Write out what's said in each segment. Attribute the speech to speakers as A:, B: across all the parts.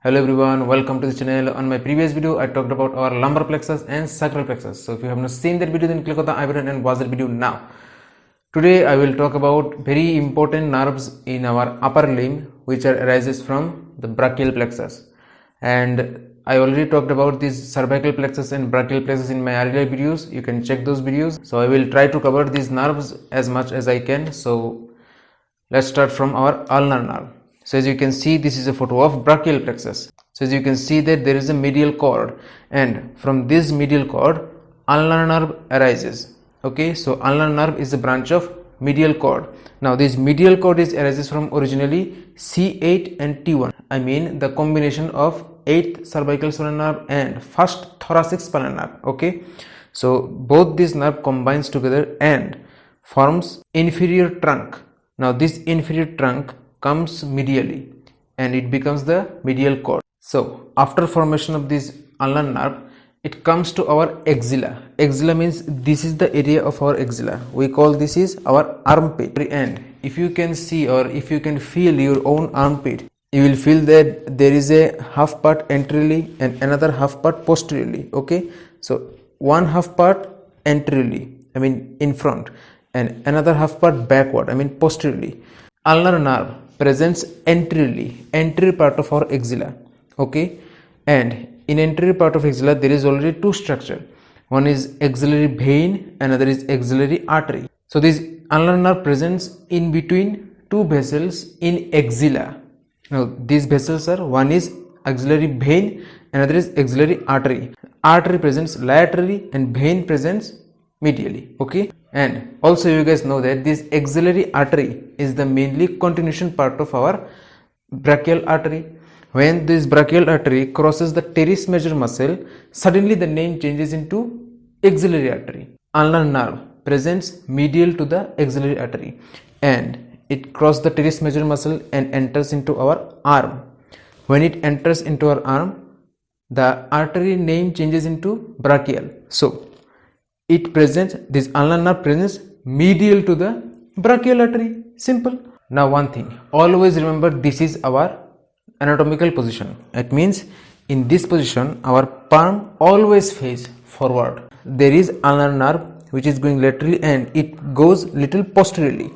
A: Hello everyone, welcome to the channel. On my previous video, I talked about our lumbar plexus and sacral plexus. So if you have not seen that video, then click on the I button and watch that video now. Today I will talk about very important nerves in our upper limb which arises from the brachial plexus. And I already talked about this cervical plexus and brachial plexus in my earlier videos. You can check those videos. So I will try to cover these nerves as much as I can. So let's start from our ulnar nerve. So as you can see, this is a photo of brachial plexus. So as you can see that there is a medial cord, and from this medial cord ulnar nerve arises. Okay, so ulnar nerve is a branch of medial cord. Now this medial cord arises from originally C8 and T1. I mean the combination of 8th cervical spinal nerve and first thoracic spinal nerve. Okay, so both these nerve combines together and forms inferior trunk. Now this inferior trunk comes medially and it becomes the medial cord. So after formation of this ulnar nerve, it comes to our axilla. Axilla means this is the area of our axilla. We call this is our armpit. And if you can see or if you can feel your own armpit, you will feel that there is a half part anteriorly and another half part posteriorly. Okay, so one half part anteriorly, I mean in front, and another half part backward, I mean posteriorly. Ulnar nerve presents anteriorly, anterior part of our axilla. Okay, and in anterior part of axilla there is already two structure. One is axillary vein, another is axillary artery. So this ulnar nerve presents in between two vessels in axilla. Now these vessels are, one is axillary vein, another is axillary artery. Artery presents laterally and vein presents medially. Okay, and also you guys know that this axillary artery is the mainly continuation part of our brachial artery. When this brachial artery crosses the teres major muscle, suddenly the name changes into axillary artery. Ulnar nerve presents medial to the axillary artery and it crosses the teres major muscle and enters into our arm. When it enters into our arm, the artery name changes into brachial. So it presents, this ulnar nerve presents medial to the brachial artery. Simple. Now one thing, always remember this is our anatomical position. It means in this position our palm always face forward. There is ulnar nerve which is going laterally and it goes little posteriorly.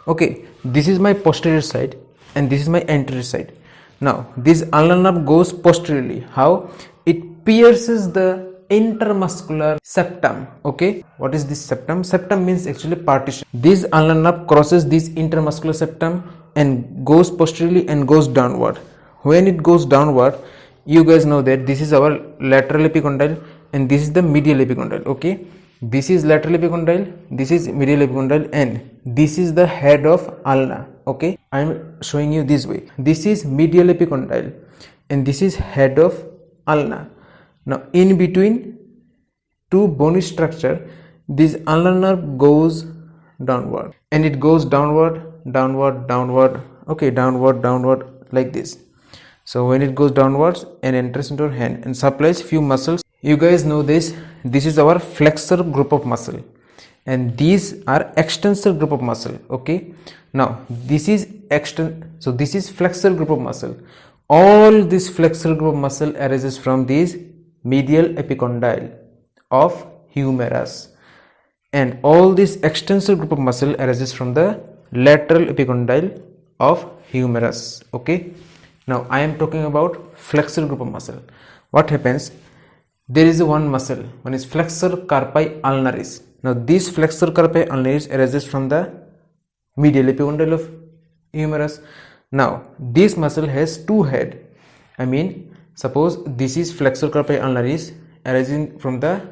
A: Okay, this is my posterior side and this is my anterior side. Now this ulnar nerve goes posteriorly. How? It pierces the intermuscular septum. Okay, what is this septum? Septum means actually partition. This ulnar nerve crosses this intermuscular septum and goes posteriorly and goes downward. When it goes downward, you guys know that this is our lateral epicondyle and this is the medial epicondyle. Okay, this is lateral epicondyle, this is medial epicondyle, and this is the head of ulna. Okay, I am showing you this way. This is medial epicondyle and this is head of ulna. Now in between two bony structure, this ulnar nerve goes downward and it goes downward, downward, downward. Okay, downward, downward, like this. So when it goes downwards and enters into our hand and supplies few muscles, you guys know this. This is our flexor group of muscle and these are extensor group of muscle. Okay, now this is so this is flexor group of muscle. All this flexor group of muscle arises from these medial epicondyle of humerus, and all this extensor group of muscle arises from the lateral epicondyle of humerus. Okay, now I am talking about flexor group of muscle. What happens? There is one muscle, one is flexor carpi ulnaris. Now this flexor carpi ulnaris arises from the medial epicondyle of humerus. Now this muscle has two heads. I mean, suppose this is flexor carpi ulnaris arising from the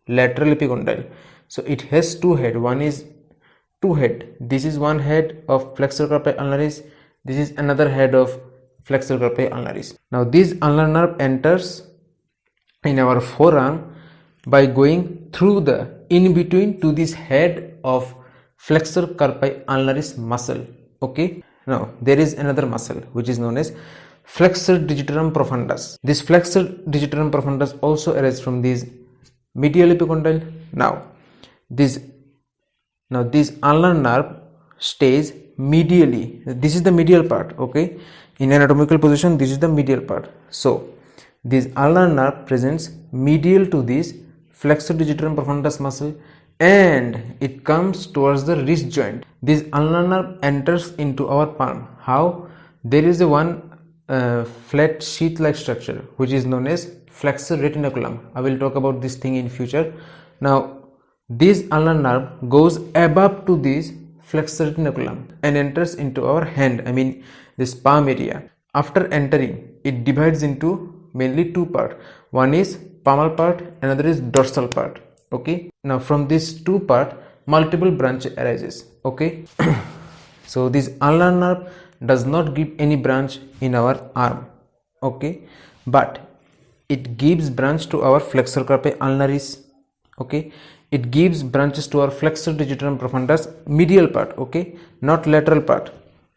A: lateral epicondyle. So it has two heads. One is two head. This is one head of flexor carpi ulnaris. This is another head of flexor carpi ulnaris. Now this ulnar nerve enters in our forearm by going through the in between to this head of flexor carpi ulnaris muscle. Okay, now there is another muscle which is known as Flexor Digitorum profundus. This flexor digitorum profundus also arises from this medial epicondyle. Now this ulnar nerve stays medially. This is the medial part. Okay, in anatomical position, this is the medial part. So this ulnar nerve presents medial to this flexor digitorum profundus muscle, and it comes towards the wrist joint. This ulnar nerve enters into our palm. How? There is a one flat sheath-like structure which is known as flexor retinaculum. I will talk about this thing in future. Now this ulnar nerve goes above to this flexor retinaculum and enters into our hand, I mean this palm area. After entering, it divides into mainly two parts. One is palmar part, another is dorsal part. Okay, now from these two parts multiple branch arises. Okay, so this ulnar nerve does not give any branch in our arm. Okay, but it gives branch to our flexor carpi ulnaris. Okay, it gives branches to our flexor digitorum profundus medial part. Okay, not lateral part,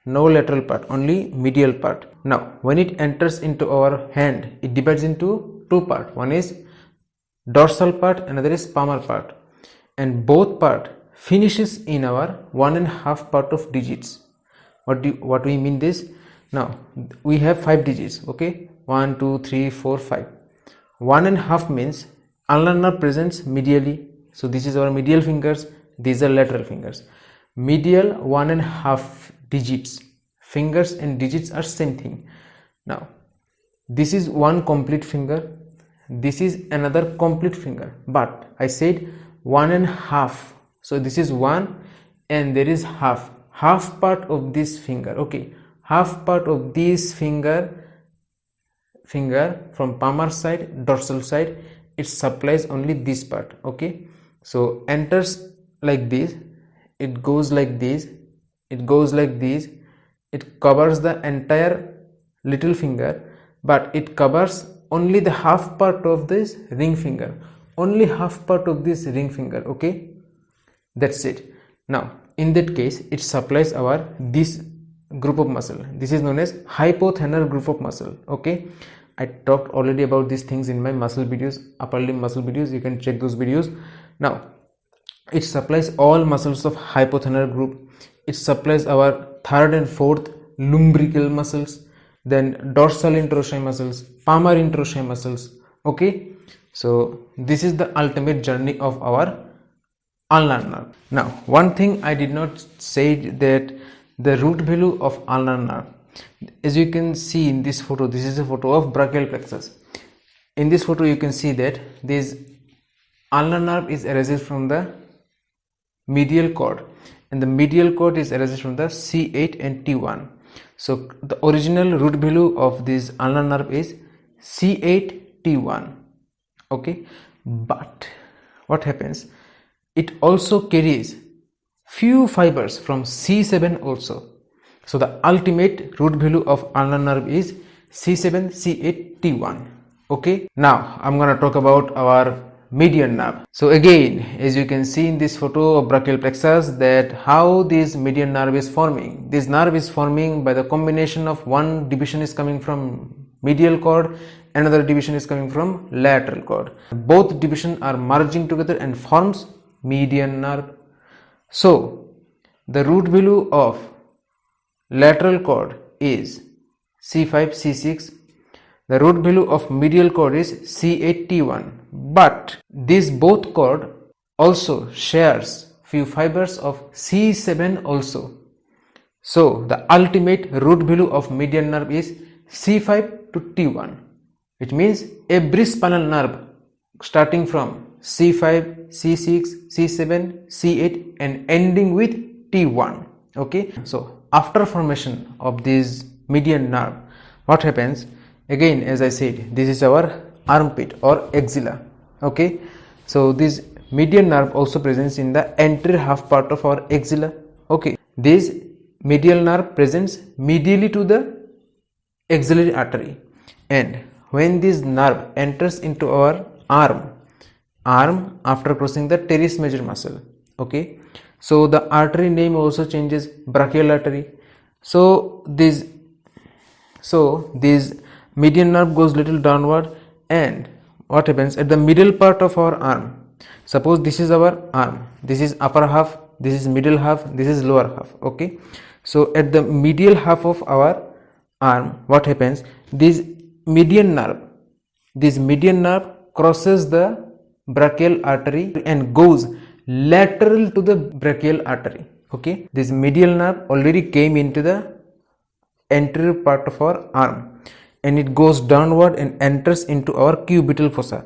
A: no lateral part, only medial part. Now when it enters into our hand, it divides into two parts. One is dorsal part, another is palmar part, and both part finishes in our 1.5 part of digits. What we mean this? Now we have 5 digits. Okay, 1 2 3 4 5. 1.5 means ulnar nerve presents medially, so this is our medial fingers, these are lateral fingers. Medial 1.5 digits, fingers and digits are same thing. Now this is one complete finger, this is another complete finger, but I said 1.5, so this is 1 and there is half part of this finger. Okay, half part of this finger from palmar side, dorsal side, it supplies only this part. Okay, so enters like this, it goes like this, it goes like this, it covers the entire little finger, but it covers only the half part of this ring finger, only half part of this ring finger. Okay, that's it. Now in that case, it supplies our this group of muscle. This is known as hypothenar group of muscle. Okay, I talked already about these things in my muscle videos, upper limb muscle videos. You can check those videos. Now it supplies all muscles of hypothenar group. It supplies our third and fourth lumbrical muscles, then dorsal interossei muscles, palmar interossei muscles. Okay, so this is the ultimate journey of our ulnar nerve. Now one thing I did not say, that the root value of ulnar nerve, as you can see in this photo, this is a photo of brachial plexus. In this photo you can see that this ulnar nerve is arises from the medial cord, and the medial cord is arises from the C8 and T1. So the original root value of this ulnar nerve is C8 T1. Okay, but what happens, it also carries few fibers from C7 also. So the ultimate root value of ulnar nerve is C7 C8 T1. Okay, now I'm gonna talk about our median nerve. So again, as you can see in this photo of brachial plexus, that how this median nerve is forming. This nerve is forming by the combination of one division is coming from medial cord, another division is coming from lateral cord. Both divisions are merging together and forms median nerve. So the root value of lateral cord is C5 C6. The root value of medial cord is C8 T1, but this both cord also shares few fibers of C7 also. So the ultimate root value of median nerve is C5 to T1, which means every spinal nerve starting from C5, C6, C7, C8 and ending with T1. Okay, so after formation of this median nerve, what happens? Again, as I said, this is our armpit or axilla. Okay, so this median nerve also presents in the anterior half part of our axilla. Okay, this medial nerve presents medially to the axillary artery, and when this nerve enters into our arm after crossing the teres major muscle. Okay, so the artery name also changes, brachial artery. So this median nerve goes little downward, and what happens at the middle part of our arm? Suppose this is our arm, this is upper half, this is middle half, this is lower half. Okay, so at the medial half of our arm, what happens, this median nerve crosses the brachial artery and goes lateral to the brachial artery. Okay, this medial nerve already came into the anterior part of our arm and it goes downward and enters into our cubital fossa.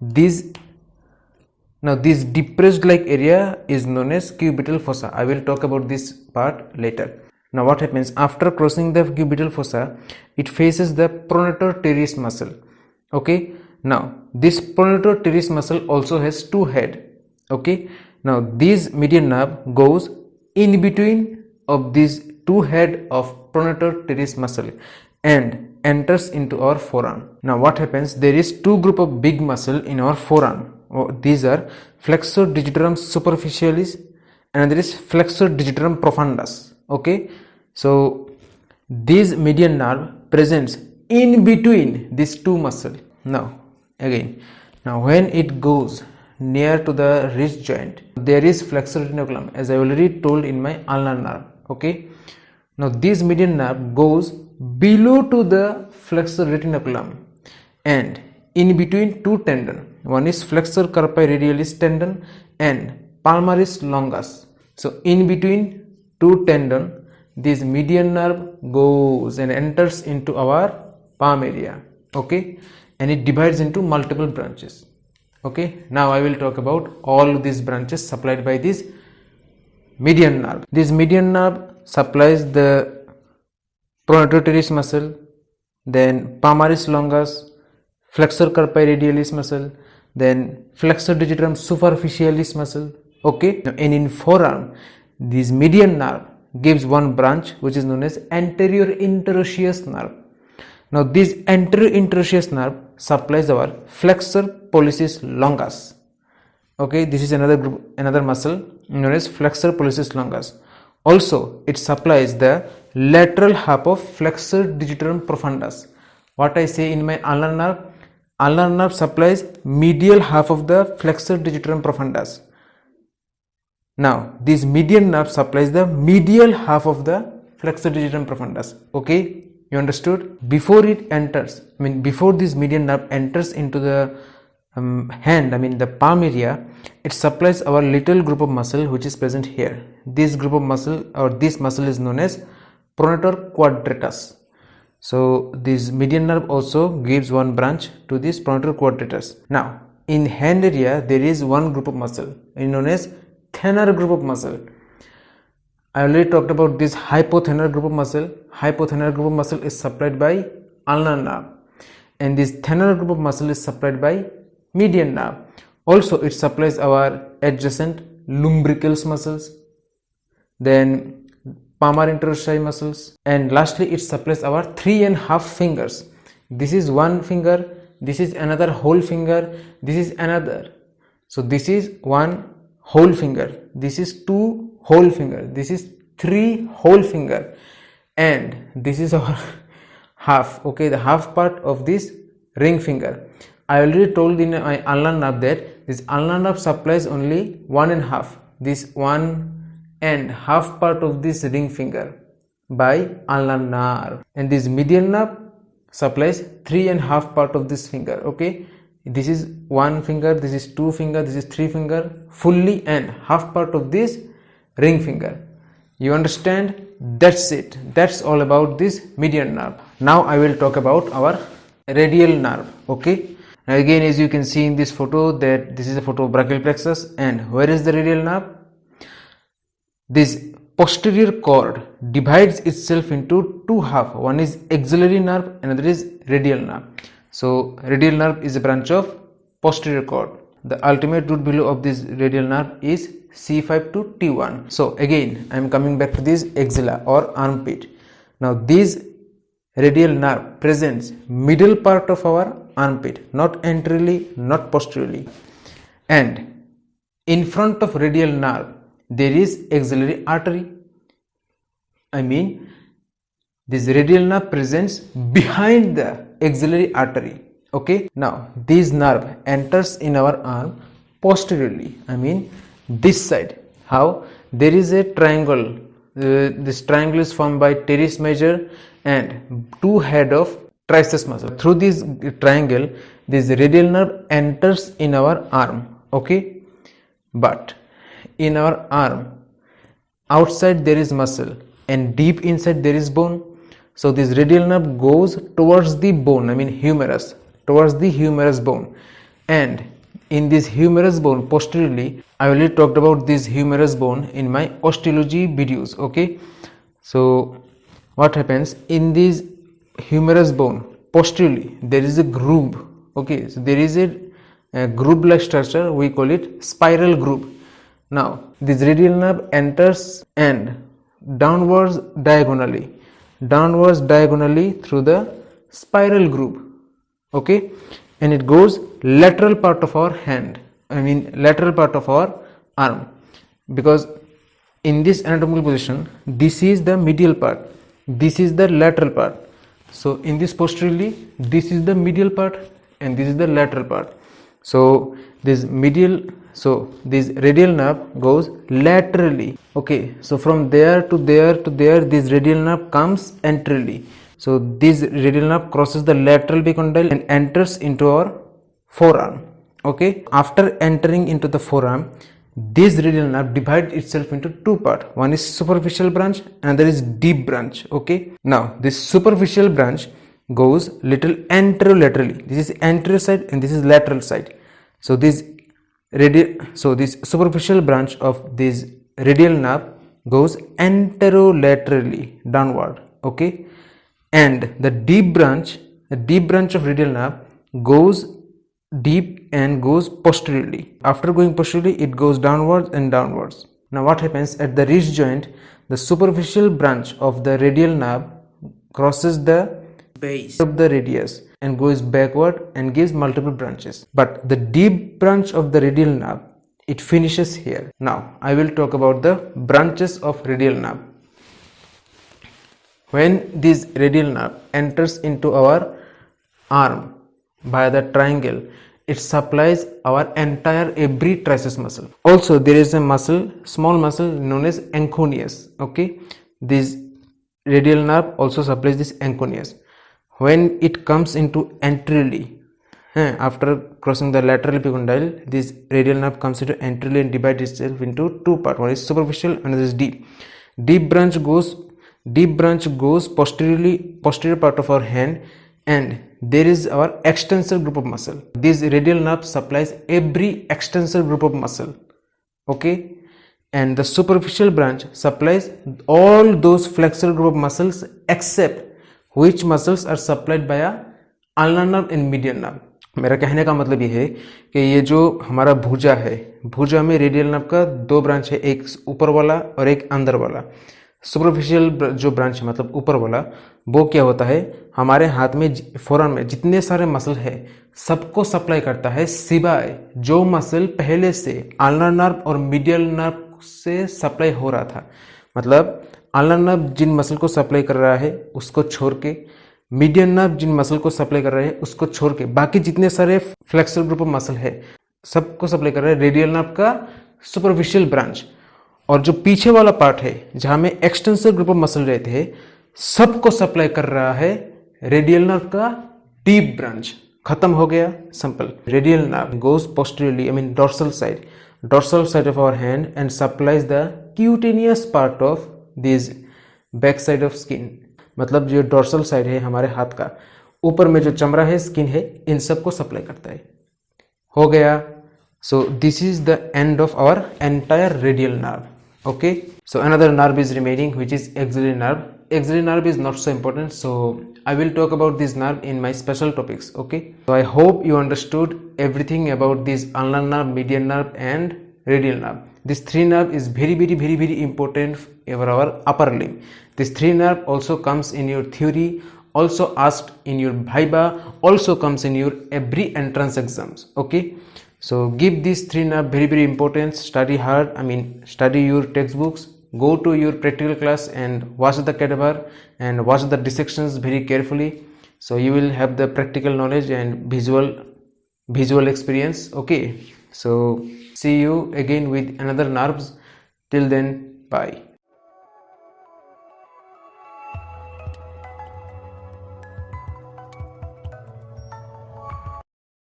A: This depressed like area is known as cubital fossa. I will talk about this part later. Now what happens, after crossing the cubital fossa, it faces the pronator teres muscle. Okay, now this pronator teres muscle also has two heads. Okay, now this median nerve goes in between of these two head of pronator teres muscle and enters into our forearm. Now what happens, there is two group of big muscle in our forearm. These are Flexor digitorum superficialis and there is Flexor digitorum profundus. Okay, so this median nerve presents in between these two muscle. Now when it goes near to the wrist joint, there is flexor retinaculum, as I already told in my ulnar nerve. Okay, now this median nerve goes below to the flexor retinaculum and in between two tendon. One is flexor carpi radialis tendon and palmaris longus. So in between two tendon, this median nerve goes and enters into our palm area. Okay, and it divides into multiple branches. Okay, now I will talk about all these branches supplied by this median nerve. This median nerve supplies the pronator teres muscle, then palmaris longus, flexor carpi radialis muscle, then flexor digitorum superficialis muscle. Okay, now, and in forearm, this median nerve gives one branch which is known as anterior interosseous nerve. Now this anterior interosseous nerve supplies our flexor pollicis longus. Okay, this is another muscle known as flexor pollicis longus. Also, it supplies the lateral half of flexor digitorum profundus. What I say in my ulnar nerve supplies medial half of the flexor digitorum profundus. Now, this median nerve supplies the medial half of the flexor digitorum profundus. Okay, you understood? Before it enters, before this median nerve enters into the hand, the palm area, it supplies our little group of muscle which is present here. This group of muscle or this muscle is known as pronator quadratus. So this median nerve also gives one branch to this pronator quadratus. Now in hand area there is one group of muscle known as thenar group of muscle. I already talked about this hypothenar group of muscle. Hypothenar group of muscle is supplied by ulnar nerve and this thenar group of muscle is supplied by median nerve. Also it supplies our adjacent lumbricals muscles, then palmar interosseous muscles, and lastly it supplies our 3.5 fingers. This is one finger, this is another whole finger, this is another. So this is one whole finger, this is two whole finger, this is three whole finger, and this is our half. Okay, the half part of this ring finger. I already told in my ulnar nerve that this ulnar nerve supplies only 1.5, this 1.5 part of this ring finger by ulnar nerve, and this median nerve supplies 3.5 part of this finger. Okay, this is one finger, this is two finger, this is three finger fully, and half part of this ring finger. You understand? That's it. That's all about this median nerve. Now I will talk about our radial nerve. Okay, now again, as you can see in this photo, that this is a photo of brachial plexus, and where is the radial nerve? This posterior cord divides itself into two halves. One is axillary nerve, another is radial nerve. So radial nerve is a branch of posterior cord. The ultimate root below of this radial nerve is C5 to T1. So again, I am coming back to this axilla or armpit. Now this radial nerve presents middle part of our armpit, not anteriorly, not posteriorly, and in front of radial nerve there is axillary artery. This radial nerve presents behind the axillary artery. Okay, now this nerve enters in our arm posteriorly, this side. How? There is a triangle this triangle is formed by teres major and two head of triceps muscle. Through this triangle, this radial nerve enters in our arm. Okay, but in our arm, outside there is muscle and deep inside there is bone. So this radial nerve goes towards the bone, I mean humerus, towards the humerus bone, and in this humerus bone posteriorly, I already talked about this humerus bone in my osteology videos. Okay, so what happens in this humerus bone posteriorly, there is a groove. Okay, so there is a groove like structure, we call it spiral groove. Now this radial nerve enters and downwards diagonally through the spiral groove. Okay, and it goes lateral part of our hand, I mean lateral part of our arm, because in this anatomical position this is the medial part, this is the lateral part. So in this posteriorly, this is the medial part and this is the lateral part. So this radial nerve goes laterally. Okay, so from there to there to there, this radial nerve comes anteriorly. So this radial nerve crosses the lateral epicondyle and enters into our forearm. Okay, after entering into the forearm, this radial nerve divides itself into two parts. One is superficial branch, another is deep branch. Okay, now this superficial branch goes little anterolaterally. This is anterior side and this is lateral side. So this superficial branch of this radial nerve goes anterolaterally downward. Okay, and the deep branch of radial nerve goes deep and goes posteriorly. After going posteriorly, it goes downwards and downwards. Now what happens at the wrist joint? The superficial branch of the radial nerve crosses the base of the radius and goes backward and gives multiple branches. But the deep branch of the radial nerve, it finishes here. Now I will talk about the branches of radial nerve. When this radial nerve enters into our arm by the triangle, it supplies our entire every triceps muscle. Also there is a muscle, small muscle known as anconeus. Okay, this radial nerve also supplies this anconeus. When it comes into anteriorly, after crossing the lateral epicondyle, this radial nerve comes into anteriorly and divides itself into two parts. One is superficial and another is deep. Deep branch goes posterior part of our hand, and there is our extensor group of muscle. This radial nerve supplies every extensor group of muscle. Okay, and the superficial branch supplies all those flexor group of muscles except which muscles are supplied by a ulnar nerve and median nerve. मेरा कहने का मतलब ये है कि ये जो हमारा भुजा है, भुजा में रेडियल नर्व का दो ब्रांच है, एक ऊपर वाला और एक अंदर वाला. सुपरफिशियल जो ब्रांच है मतलब ऊपर वाला, वो क्या होता है, हमारे हाथ में फोरआर्म में जितने सारे मसल है सबको सप्लाई करता है, सिवाय जो मसल पहले से अल्नर नर्व और मीडियल नर्व से सप्लाई हो रहा था. मतलब अल्नर नर्व जिन मसल को सप्लाई कर रहा है उसको छोड़ के, मीडियन नर्व जिन मसल को सप्लाई कर रहे हैं उसको छोड़ के, बाकी जितने सारे फ्लेक्सर ग्रुप ऑफ मसल है सबको सप्लाई कर रहा है रेडियल नर्व का सुपरफिशियल ब्रांच. और जो पीछे वाला पार्ट है जहां में एक्सटेंसर ग्रुप ऑफ मसल रहते हैं सबको सप्लाई कर रहा है रेडियल नर्व का डीप ब्रांच. खत्म हो गया, simple. Radial nerve goes posteriorly, I mean dorsal side of our hand and supplies the cutaneous part of this back side of skin. मतलब जो डोर्सल साइड है हमारे हाथ का, ऊपर में जो चमड़ा है, स्किन है, इन सबको सप्लाई करता है. हो गया. So this is the end of our entire radial nerve. Okay, so another nerve is remaining, which is axillary nerve. Axillary nerve is not so important, so I will talk about this nerve in my special topics. Okay, so I hope you understood everything about this ulnar nerve, median nerve and radial nerve. This three nerve is very important for our upper limb. This three nerve also comes in your theory, also asked in your viva, also comes in your every entrance exams. Okay, so give these three nerve very important. Study hard, I mean study your textbooks, go to your practical class and watch the cadaver and watch the dissections very carefully, so you will have the practical knowledge and visual experience. Okay, so see you again with another nerves. Till then, bye.